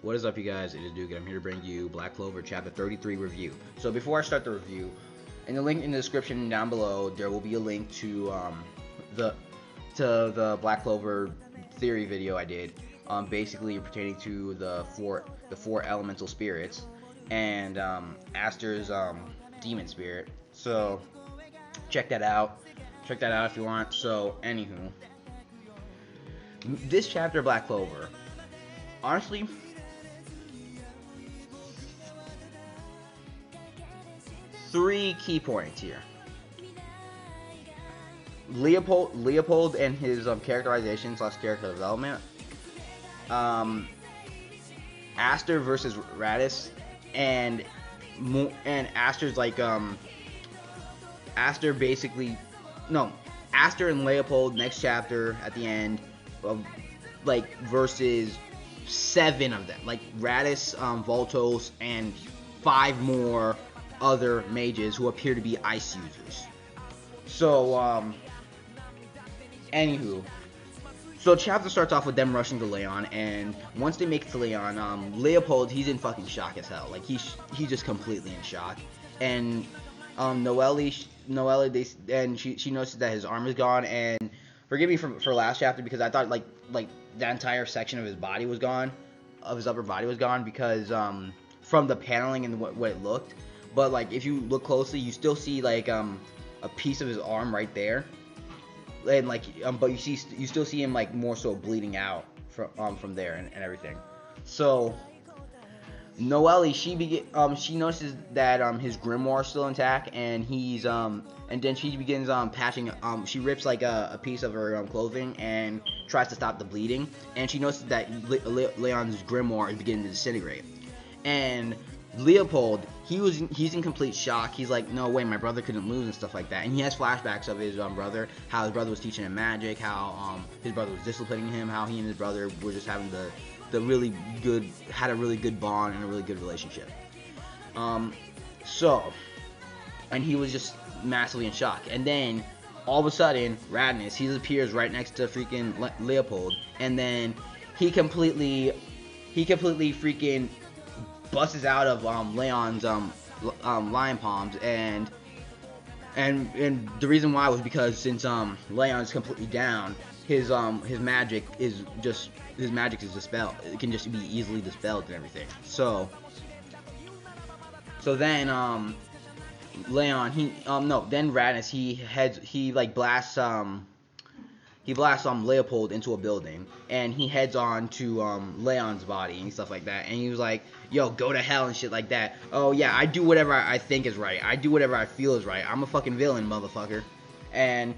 What is up, you guys? It is Duke, and I'm here to bring you Black Clover Chapter 33 review. So before I start the review, in the link in the description down below, there will be a link to the Black Clover theory video I did, basically pertaining to the four elemental spirits and Asta's demon spirit. So check that out. Check that out if you want. So anywho, this chapter of Black Clover, honestly, three key points here. Leopold and his characterization / character development. Asta versus Raditz, and Asta's like Asta basically Asta and Leopold next chapter at the end, like versus 7 of them, like Raditz, Voltos, and 5 more other mages who appear to be ice users. So anywho, so chapter starts off with them rushing to Leon, and once they make it to Leon, Leopold, he's in fucking shock as hell. Like he's just completely in shock. And Noelle, she notices that his arm is gone. And forgive me for last chapter, because I thought like that entire section of his body was gone, of his upper body was gone, because from the paneling and what it looked. But like if you look closely, you still see like a piece of his arm right there, and like but you still see him like more so bleeding out from there and everything. So Noelle, she notices that his grimoire is still intact, and he's and then she begins patching. She rips like a piece of her clothing and tries to stop the bleeding, and she notices that Leon's grimoire is beginning to disintegrate. And Leopold, he's in complete shock. He's like, no way, my brother couldn't lose and stuff like that. And he has flashbacks of his brother, how his brother was teaching him magic, how his brother was disciplining him, how he and his brother were just having had a really good bond and a really good relationship. So, and he was just massively in shock. And then all of a sudden, Raditz, he appears right next to freaking Leopold, and then he completely freaking busts out of Leon's lion palms, and the reason why was because since Leon's completely down, his magic is dispelled. It can just be easily dispelled and everything. So then Leon, then Raditz, he blasts Leopold into a building, and he heads on to Leon's body and stuff like that. And he was like, yo, go to hell and shit like that. Oh yeah, I do whatever I think is right. I do whatever I feel is right. I'm a fucking villain, motherfucker. And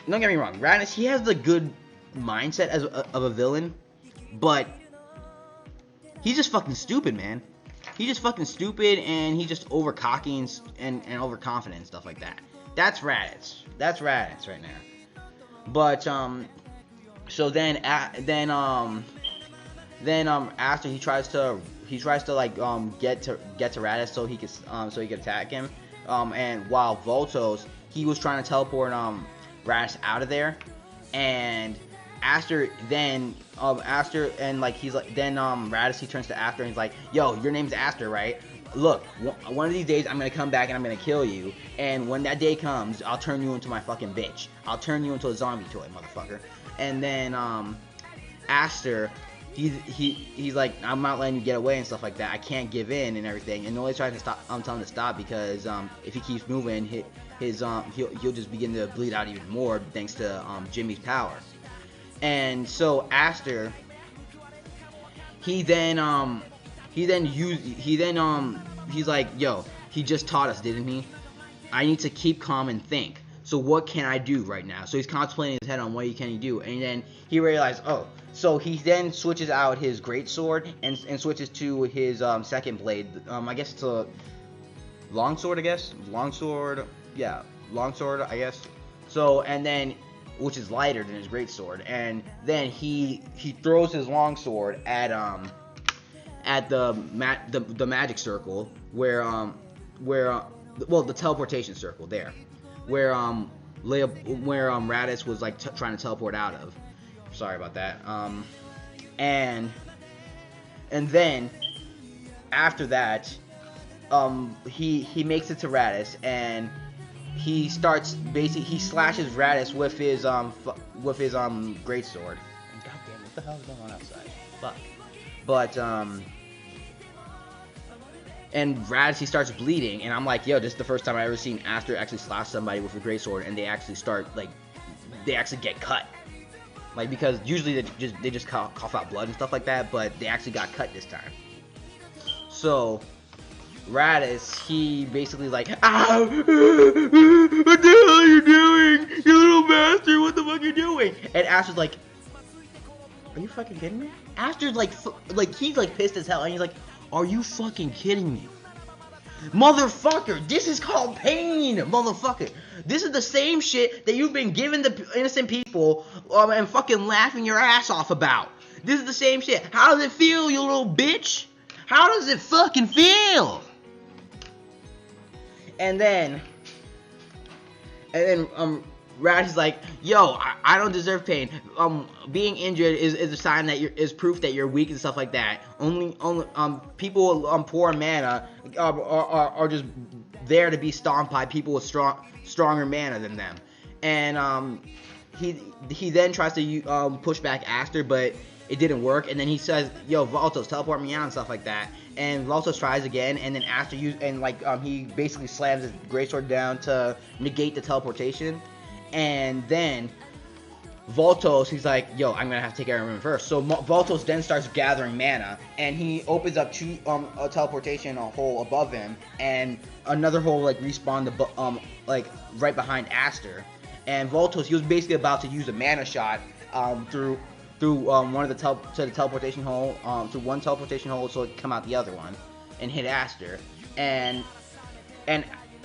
don't get me wrong, Raditz, he has the good mindset of a villain, but he's just fucking stupid, man. He's just fucking stupid, and he's just over cocky and overconfident and stuff like that. That's Raditz. That's Raditz right now. But so then after he tries to like get to Raditz so he could attack him, and while Voltos, he was trying to teleport Raditz out of there, and Raditz, he turns to Asta and he's like, yo, your name's Asta, right? Look, one of these days I'm gonna come back and I'm gonna kill you, and when that day comes, I'll turn you into my fucking bitch. I'll turn you into a zombie toy, motherfucker. And then Asta, he's like, I'm not letting you get away and stuff like that. I can't give in and everything. And Noelle's trying to stop. I'm telling him to stop, because if he keeps moving, he'll just begin to bleed out even more thanks to Jimmy's power. And so Asta, he's like, yo, he just taught us, didn't he? I need to keep calm and think. So what can I do right now? So he's contemplating in his head on what can he do, and then he realized, oh, so he then switches out his great sword and switches to his second blade. I guess it's a longsword, I guess. Longsword, I guess. So, and then, which is lighter than his great sword, and then he throws his longsword at the magic circle where the teleportation circle there, where Raditz was like trying to teleport out of. Sorry about that. And And then after that, he makes it to Raditz, and he starts he slashes Raditz with his greatsword. And goddamn, what the hell is going on outside? Fuck. But and Raditz, he starts bleeding, and I'm like, yo, this is the first time I ever seen Asta actually slash somebody with a greatsword, and they actually start they actually get cut. Like, because usually they just cough out blood and stuff like that, but they actually got cut this time. So Raditz, he basically like, ow, what the hell are you doing, you little bastard, what the fuck are you doing? And Asta's like, are you fucking kidding me? Asta's like he's like pissed as hell, and he's like, are you fucking kidding me? Motherfucker, this is called pain, motherfucker. This is the same shit that you've been giving the innocent people and fucking laughing your ass off about. This is the same shit. How does it feel, you little bitch? How does it fucking feel? And then Raditz is like, yo, I don't deserve pain. Being injured is a sign that is proof that you're weak and stuff like that. Only people poor mana are just there to be stomped by people with stronger mana than them. And he then tries to push back Asta, but it didn't work. And then he says, yo, Valtos, teleport me out and stuff like that. And Valtos tries again, and then Asta he basically slams his greatsword down to negate the teleportation. And then Valtos, he's like, yo, I'm gonna have to take care of him first. So Valtos then starts gathering mana, and he opens up a teleportation hole above him, and another hole respawned right behind Asta. And Valtos, he was basically about to use a mana shot through one of the teleportation hole, through one teleportation hole, so it could come out the other one and hit Asta. And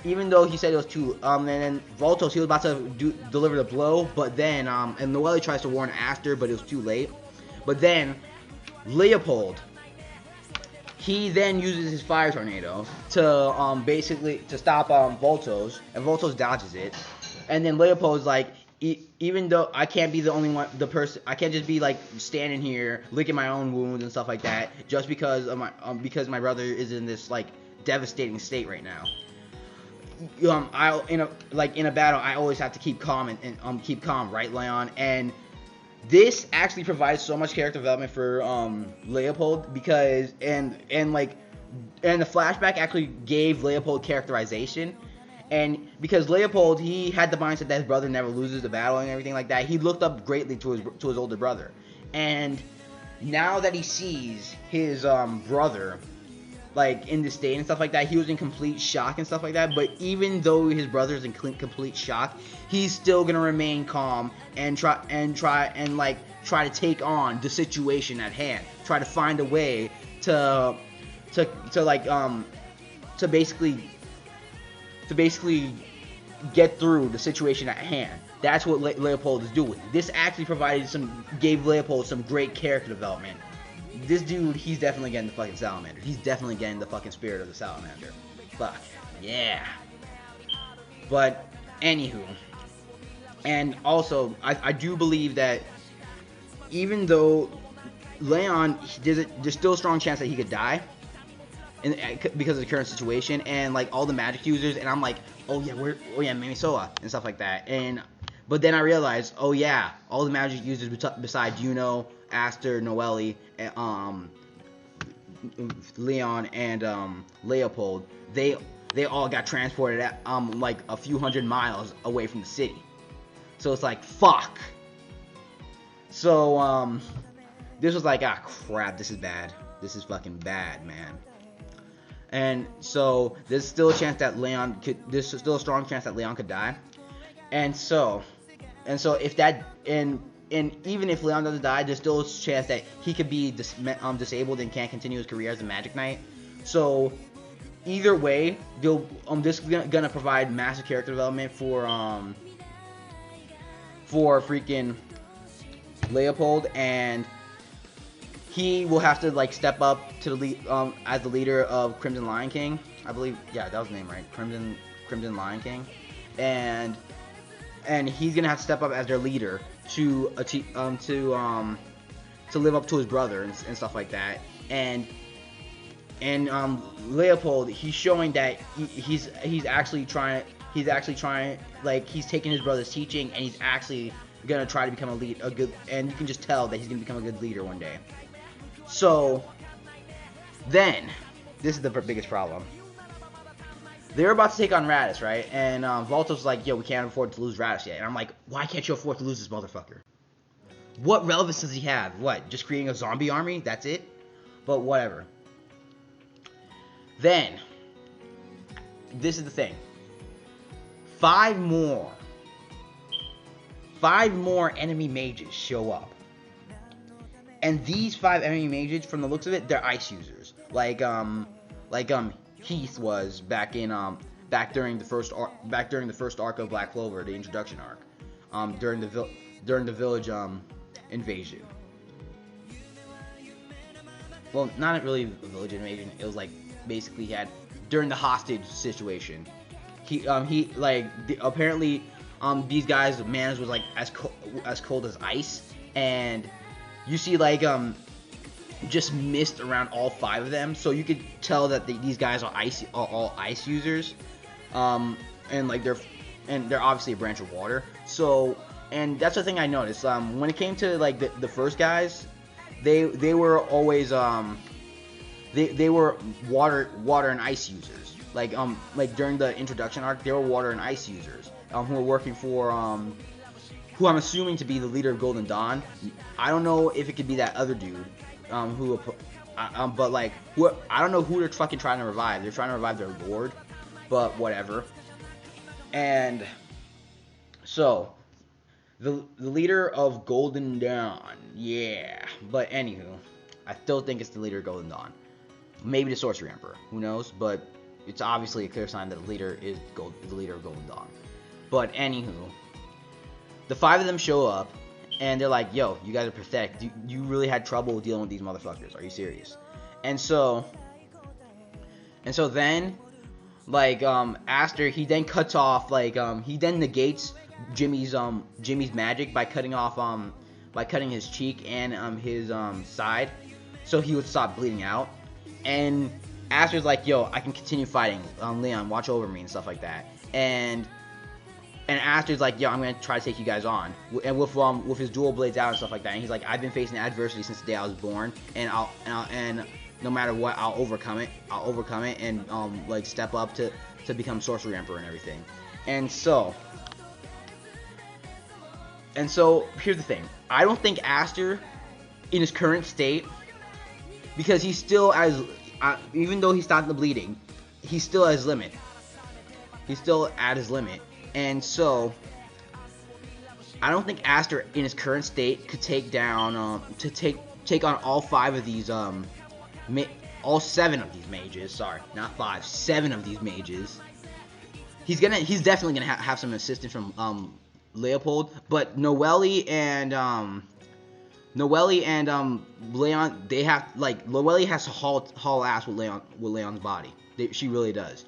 even though he said it was too, and then Valtos, he was about to deliver the blow, but then, and Noelle tries to warn Asta, but it was too late. But then, Leopold, he then uses his fire tornado to, basically, to stop, Valtos, and Valtos dodges it. And then Leopold's like, even though I can't be the only one, I can't just be standing here licking my own wounds and stuff like that, just because of my brother is in this devastating state right now. In a battle, I always have to keep calm and keep calm, right, Leon? And this actually provides so much character development for Leopold, because and the flashback actually gave Leopold characterization. And because Leopold, he had the mindset that his brother never loses the battle and everything like that, he looked up greatly to his older brother. And now that he sees his brother in this state and stuff like that, he was in complete shock and stuff like that. But even though his brother's in complete shock, he's still gonna remain calm and try to take on the situation at hand. Try to find a way to basically get through the situation at hand. That's what Leopold is doing. This actually gave Leopold some great character development. This dude, he's definitely getting the fucking salamander. He's definitely getting the fucking spirit of the salamander. Fuck. Yeah. But, anywho. And also, I do believe that even though Leon, there's still a strong chance that he could die. Because of the current situation, and all the magic users, and I'm like, Mimisoa and stuff like that. But then I realized, oh yeah, all the magic users besides Asta, Noelle, Leon, and Leopold, they all got transported at a few hundred miles away from the city. So it's like, fuck. So this was like, crap, this is bad. This is fucking bad, man. And so there's still a chance that there's still a strong chance that Leon could die. And so if that, and even if Leon doesn't die, there's still a chance that he could be disabled and can't continue his career as a Magicknight. So either way, this is gonna provide massive character development for freaking Leopold, and he will have to step up to the lead as the leader of Crimson Lion King, I believe. Yeah, that was the name, right? Crimson Lion King, and he's gonna have to step up as their leader to live up to his brother and stuff like that. and Leopold, he's showing that he's actually trying, like, he's taking his brother's teaching, and he's actually gonna try to become a good, and you can just tell that he's gonna become a good leader one day. So then, this is the biggest problem. They're about to take on Raditz, right? And Volto's like, yo, we can't afford to lose Raditz yet. And I'm like, why can't you afford to lose this motherfucker? What relevance does he have? What, just creating a zombie army? That's it? But whatever. Then, this is the thing. 5 more enemy mages show up. And these 5 enemy mages, from the looks of it, they're ice users. Like Heath was back during the first arc of Black Clover, the introduction arc, during the village invasion. Well, not really a village invasion. It was like basically he had during the hostage situation. Apparently these guys' manners was like as cold as ice, and you see like just mist around all 5 of them, so you could tell that these guys are all ice users, and like they're obviously a branch of water. So, and that's the thing I noticed. When it came to like the first guys, they were always they were water and ice users. Like during the introduction arc, they were water and ice users who were working for who I'm assuming to be the leader of Golden Dawn. I don't know if it could be that other dude. But like, I don't know who they're fucking trying to revive. They're trying to revive their lord, but whatever. And so, the leader of Golden Dawn, yeah. But anywho, I still think it's the leader of Golden Dawn. Maybe the Sorcery Emperor, who knows? But it's obviously a clear sign that the leader is the leader of Golden Dawn. But anywho, the 5 of them show up. And they're like, yo, you guys are pathetic. You really had trouble dealing with these motherfuckers. Are you serious? And so then, like, Asta, he then cuts off, like, he then negates Jimmy's magic by cutting his cheek and his side, so he would stop bleeding out. And Asta's like, yo, I can continue fighting. Leon, watch over me and stuff like that. And Asta's like, yo, I'm gonna try to take you guys on, and with his dual blades out and stuff like that. And he's like, I've been facing adversity since the day I was born, and and no matter what, I'll overcome it, and like step up to become Sorcery Emperor and everything. And so here's the thing. I don't think Asta, in his current state, because he's still even though he stopped the bleeding, he's still at his limit. He's still at his limit. And so, I don't think Asta in his current state could take down, take on all 5 of these, all 7 of these mages. Sorry, not 5, 7 of these mages. He's definitely gonna have some assistance from Leopold, but Noelle and Leon, they have, like, Noelle has to haul ass with Leon's body. She really does.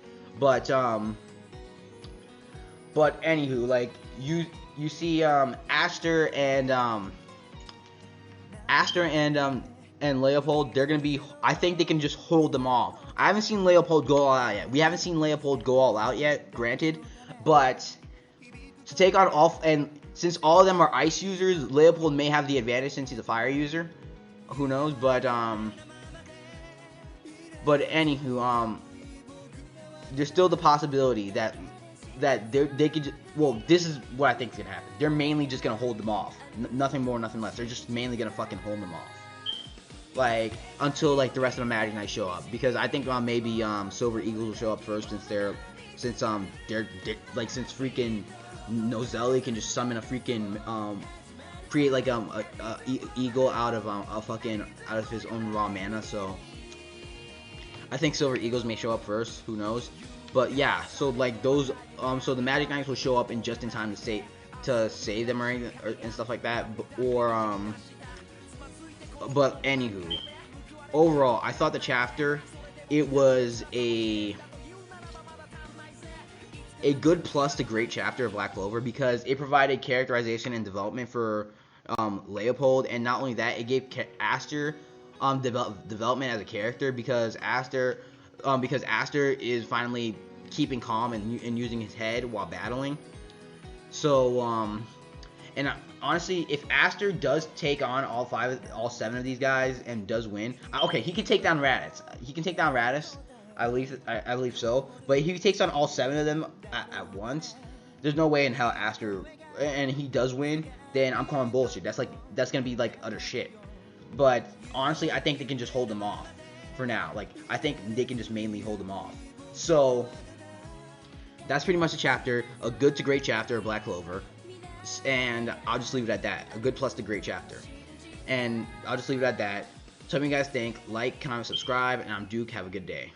But anywho, like, you see Asta and Leopold, they're gonna be, I think they can just hold them all. I haven't seen Leopold go all out yet. We haven't seen Leopold go all out yet, granted, but to take on all, and since all of them are ice users, Leopold may have the advantage since he's a fire user. Who knows? But anywho, there's still the possibility that they could. Well, this is what I think is gonna happen. They're mainly just gonna hold them off. Nothing more, nothing less. They're just mainly gonna fucking hold them off, like, until like the rest of the Magicknight show up. Because I think maybe Silver Eagles will show up first, since freaking Nozelli can just summon a freaking create like a eagle out of his own raw mana. So I think Silver Eagles may show up first. Who knows? But yeah, so like those, so the Magicknights will show up just in time to save them or and stuff like that. But anywho, overall, I thought the chapter, it was a good plus to great chapter of Black Clover, because it provided characterization and development for Leopold, and not only that, it gave Asta development as a character, because Asta is finally keeping calm and using his head while battling. So and honestly, if Asta does take on all 7 of these guys and does win, okay, he can take down Raditz. I believe so. But if he takes on all 7 of them at once, there's no way in hell Asta, and he does win, then I'm calling bullshit. That's gonna be like utter shit. But honestly, I think they can just hold them off for now. Like, I think they can just mainly hold them off. So that's pretty much the chapter. A good to great chapter of Black Clover. And I'll just leave it at that. A good plus to great chapter. And I'll just leave it at that. Tell me what you guys think. Like, comment, subscribe, and I'm Duke. Have a good day.